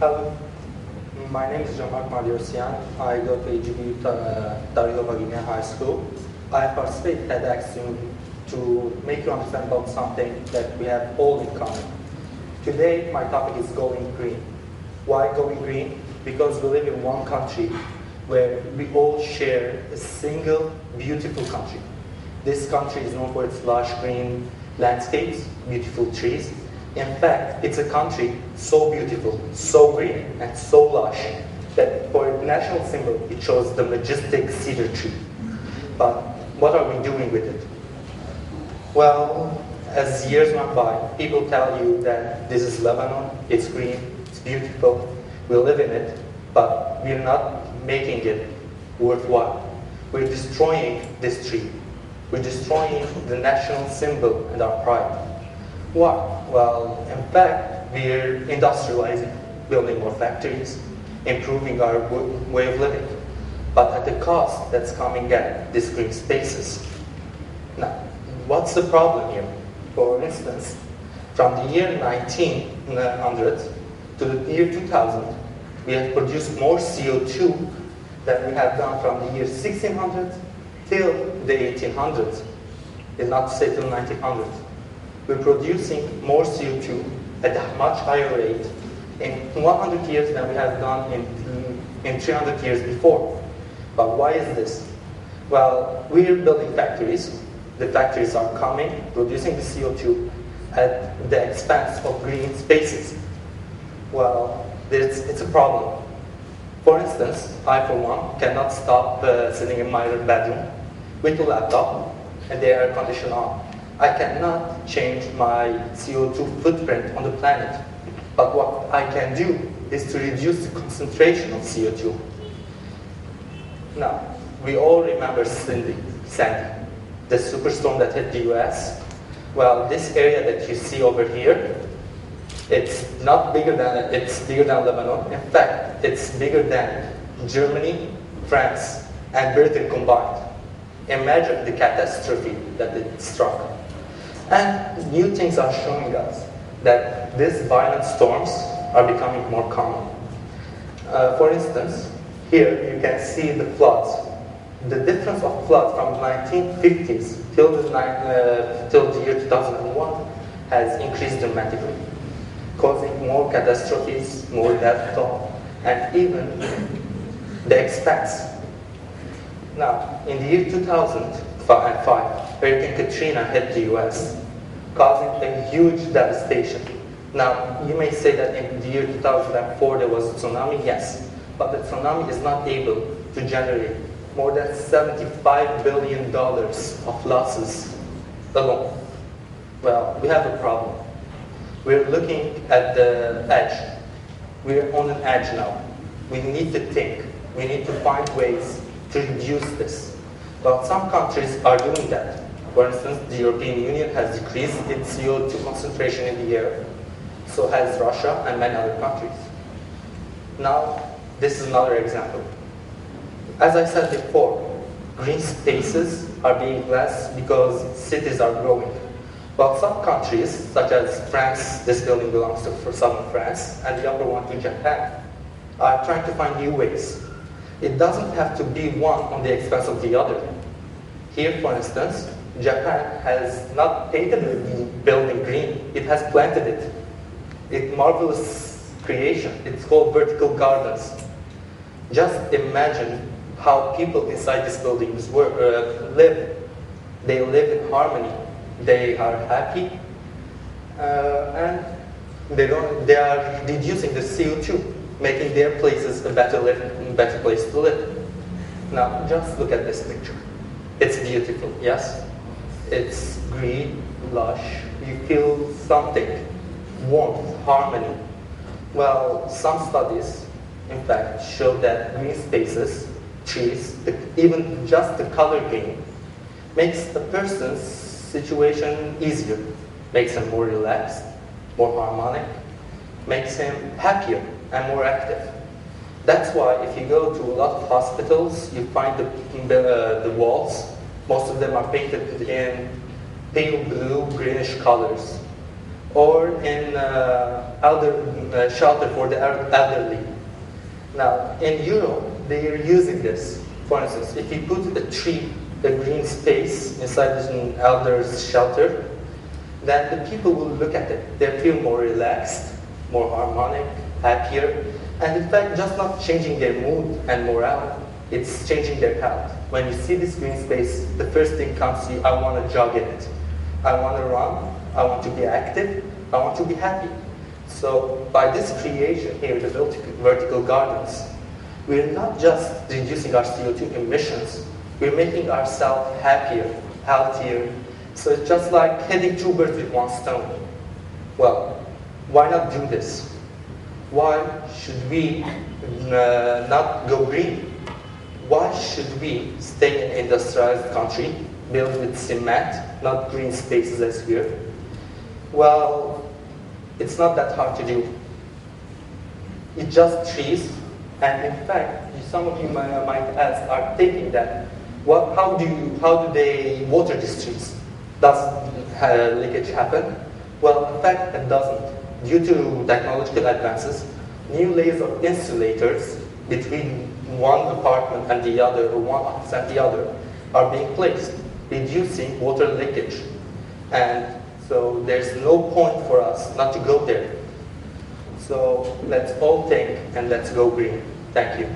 Hello, my name is Mardirossian. I go to AGBU Tarouhy-Hovagimian High School. I participate in TEDx to make you understand about something that we have all in common. Today, my topic is going green. Why going green? Because we live in one country where we all share a single beautiful country. This country is known for its lush green landscapes, beautiful trees. In fact, it's a country so beautiful, so green, and so lush that for a national symbol, it shows the majestic cedar tree. But what are we doing with it? Well, as years went by, people tell you that this is Lebanon, it's green, it's beautiful, we live in it, but we're not making it worthwhile. We're destroying this tree. We're destroying the national symbol and our pride. Why? Well, in fact, we're industrializing, building more factories, improving our way of living, but at the cost that's coming at these green spaces. Now, what's the problem here? For instance, from the year 1900 to the year 2000, we have produced more CO2 than we have done from the year 1600 till the 1800s, and not to say till 1900. We're producing more CO2 at a much higher rate in 100 years than we have done in 300 years before. But why is this? Well, we're building factories. The factories are coming, producing the CO2 at the expense of green spaces. Well, it's a problem. For instance, I, for one, cannot stop sitting in my bedroom with a laptop and the air conditioner on. I cannot change my CO2 footprint on the planet. But what I can do is to reduce the concentration of CO2. Now, we all remember Sandy, the superstorm that hit the US. Well, this area that you see over here, it's bigger than Lebanon. In fact, it's bigger than Germany, France, and Britain combined. Imagine the catastrophe that it struck. And new things are showing us that these violent storms are becoming more common. For instance, here you can see the floods. The difference of floods from the 1950s till the year 2001 has increased dramatically, causing more catastrophes, more death toll, and even the expense. Now, in the year 2005, Hurricane Katrina hit the US, causing a huge devastation. Now, you may say that in the year 2004 there was a tsunami, yes, but the tsunami is not able to generate more than $75 billion of losses alone. Well, we have a problem. We're looking at the edge. We're on an edge now. We need to think. We need to find ways to reduce this. Well, some countries are doing that. For instance, the European Union has decreased its CO2 concentration in the air. So has Russia and many other countries. Now, this is another example. As I said before, green spaces are being less because cities are growing. But some countries, such as France, this building belongs to southern France, and the other one to Japan, are trying to find new ways. It doesn't have to be one on the expense of the other. Here, for instance, Japan has not painted the building green, it has planted it. It's a marvelous creation. It's called vertical gardens. Just imagine how people inside these buildings live. They live in harmony. They are happy, and they are reducing the CO2, making their places a better place to live. Now, just look at this picture. It's beautiful, yes? It's green, lush. You feel something, warmth, harmony. Well, some studies, in fact, show that green spaces, trees, even just the color green, makes the person's situation easier, makes him more relaxed, more harmonic, makes him happier and more active. That's why if you go to a lot of hospitals, you find the walls, most of them are painted in pale blue, greenish colors. Or in shelter for the elderly. Now, in Europe, they are using this. For instance, if you put a tree, a green space inside an elder's shelter, then the people will look at it. They feel more relaxed, more harmonic, happier, and in fact, just not changing their mood and morale, it's changing their health. When you see this green space, the first thing comes to you, I want to jog in it. I want to run, I want to be active, I want to be happy. So by this creation here, the vertical gardens, we're not just reducing our CO2 emissions, we're making ourselves happier, healthier. So it's just like hitting two birds with one stone. Well, why not do this? Why should we not go green? Why should we stay in an industrialized country built with cement, not green spaces as here? Well, it's not that hard to do. It's just trees, and in fact, some of you might ask, are thinking that, well, how do they water these trees? Does leakage happen? Well, in fact, it doesn't. Due to technological advances, new layers of insulators between one apartment and the other, or one office and the other, are being placed, reducing water leakage. And so there's no point for us not to go there. So let's all think and let's go green. Thank you.